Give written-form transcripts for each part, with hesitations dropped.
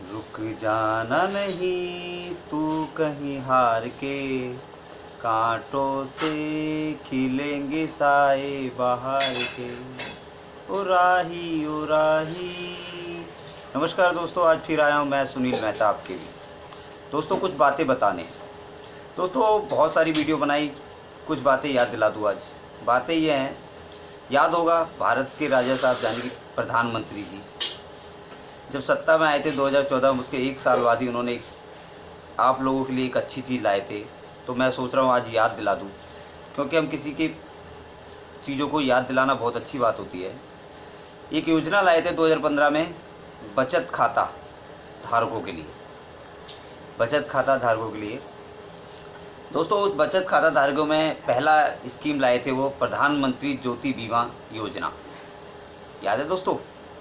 रुक जाना नहीं तू कहीं हार के, कांटों से खिलेंगे साए बाहर के, ओ राही ओ राही। नमस्कार दोस्तों, आज फिर आया हूँ मैं सुनील मेहता आपके बीच। दोस्तों कुछ बातें बताने। दोस्तों बहुत सारी वीडियो बनाई, कुछ बातें याद दिला दूँ आज। बातें ये हैं, याद होगा भारत के राजा साहब यानी कि प्रधानमंत्री जी जब सत्ता में आए थे 2014 में, उसके एक साल बाद ही उन्होंने आप लोगों के लिए एक अच्छी चीज़ लाए थे। तो मैं सोच रहा हूँ आज याद दिला दूँ, क्योंकि हम किसी की चीज़ों को याद दिलाना बहुत अच्छी बात होती है। एक योजना लाए थे 2015 में बचत खाता धारकों के लिए, बचत खाता धारकों के लिए। दोस्तों उस बचत खाता धारकों में पहला स्कीम लाए थे वो प्रधानमंत्री ज्योति बीमा योजना। याद है दोस्तों,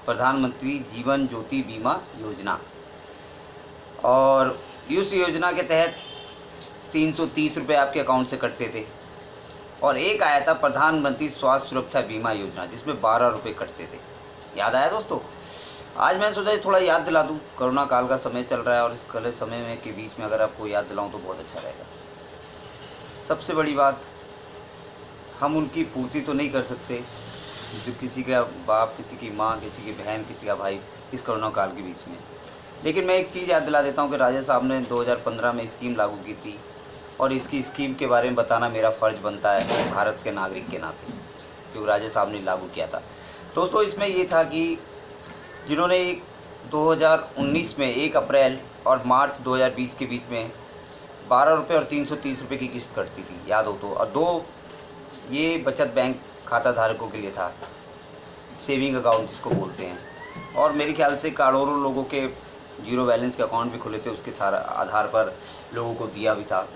प्रधानमंत्री जीवन ज्योति बीमा योजना। और इस योजना के तहत 330 रुपये आपके अकाउंट से कटते थे। और एक आया था प्रधानमंत्री स्वास्थ्य सुरक्षा बीमा योजना, जिसमें 12 रुपये कटते थे। याद आया दोस्तों? आज मैंने सोचा थोड़ा याद दिला दूँ, कोरोना काल का समय चल रहा है और इस कल समय में के बीच में अगर आपको याद दिलाऊँ तो बहुत अच्छा रहेगा। सबसे बड़ी बात, हम उनकी पूर्ति तो नहीं कर सकते जो किसी का बाप, किसी की माँ, किसी की बहन, किसी का भाई इस कोरोना काल के बीच में। लेकिन मैं एक चीज़ याद दिला देता हूँ कि राजा साहब ने 2015 में स्कीम लागू की थी और इसकी स्कीम के बारे में बताना मेरा फ़र्ज़ बनता है भारत के नागरिक के नाते, क्योंकि राजा साहब ने लागू किया था। दोस्तों इसमें ये था कि जिन्होंने 2019 में 1 अप्रैल और मार्च 2020 के बीच में 12 रुपये और 330 रुपये की किस्त कटती थी, याद हो तो। और 2 ये बचत बैंक खाता धारकों के लिए था, सेविंग अकाउंट जिसको बोलते हैं। और मेरे ख्याल से करोड़ों लोगों के जीरो बैलेंस के अकाउंट भी खुले थे, उसके आधार पर लोगों को दिया भी था।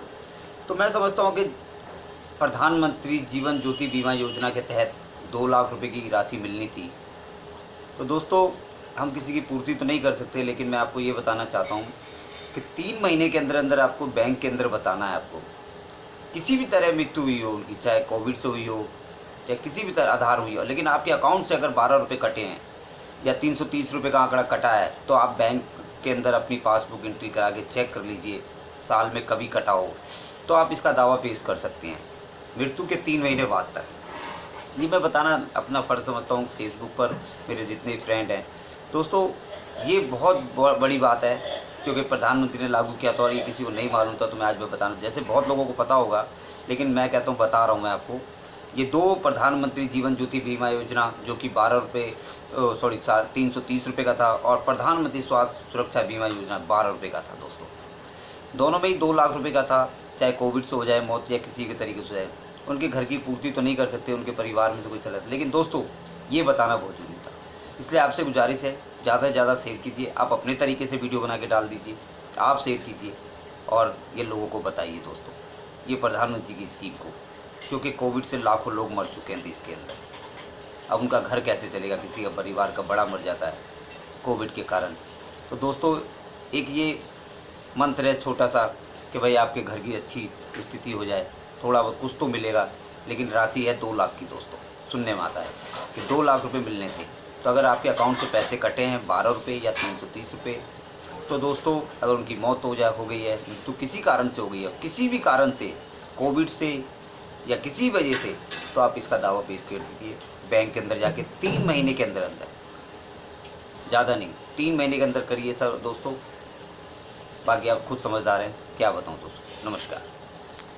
तो मैं समझता हूँ कि प्रधानमंत्री जीवन ज्योति बीमा योजना के तहत 2 लाख रुपए की राशि मिलनी थी। तो दोस्तों हम किसी की पूर्ति तो नहीं कर सकते, लेकिन मैं आपको ये बताना चाहता हूँ कि 3 महीने के अंदर अंदर आपको बैंक के अंदर बताना है आपको किसी भी तरह मृत्यु हुई हो उनकी, चाहे कोविड से हुई हो, चाहे किसी भी तरह आधार हुई हो, लेकिन आपके अकाउंट से अगर 12 रुपये कटे हैं या 330 रुपये का आंकड़ा कटा है, तो आप बैंक के अंदर अपनी पासबुक एंट्री करा के चेक कर लीजिए, साल में कभी कटा हो तो आप इसका दावा पेश कर सकते हैं मृत्यु के 3 महीने बाद तक। ये मैं बताना अपना फ़र्ज़ समझता हूँ फेसबुक पर मेरे जितने फ्रेंड हैं। दोस्तों ये बहुत बड़ी बात है, क्योंकि प्रधानमंत्री ने लागू किया था और ये किसी को नहीं मालूम था। तो मैं आज मैं बताना, जैसे बहुत लोगों को पता होगा लेकिन मैं कहता हूँ बता रहा हूँ मैं आपको। ये 2 प्रधानमंत्री जीवन ज्योति बीमा योजना जो कि 330 रुपये का था, और प्रधानमंत्री स्वास्थ्य सुरक्षा बीमा योजना 12 रुपये का था। दोस्तों दोनों में ही 2 लाख रुपये का था। चाहे कोविड से हो जाए मौत या किसी भी तरीके से हो जाए, उनके घर की पूर्ति तो नहीं कर सकते, उनके परिवार में से कोई चला जाता, लेकिन दोस्तों ये बताना बहुत जरूरी था। इसलिए आपसे गुजारिश है, ज़्यादा से ज़्यादा शेयर कीजिए। आप अपने तरीके से वीडियो बना के डाल दीजिए, आप शेयर कीजिए और ये लोगों को बताइए दोस्तों ये प्रधानमंत्री की स्कीम को, क्योंकि कोविड से लाखों लोग मर चुके हैं देश के अंदर। अब उनका घर कैसे चलेगा? किसी का परिवार का बड़ा मर जाता है कोविड के कारण। तो दोस्तों एक ये मंत्र है छोटा सा कि भाई आपके घर की अच्छी स्थिति हो जाए, थोड़ा बहुत कुछ तो मिलेगा, लेकिन राशि है 2 लाख की। दोस्तों सुनने में आता है कि 2 लाख रुपये मिलने थे। तो अगर आपके अकाउंट से पैसे कटे हैं 12 रुपये या 330 रुपये, तो दोस्तों अगर उनकी मौत हो गई है, तो किसी कारण से हो गई है, किसी भी कारण से, कोविड से या किसी वजह से, तो आप इसका दावा पेश कर दीजिए बैंक के अंदर जाके 3 महीने के अंदर अंदर, ज़्यादा नहीं 3 महीने के अंदर करिए सर दोस्तों। बाकी आप खुद समझदार हैं, क्या बताऊँ दोस्तों। नमस्कार।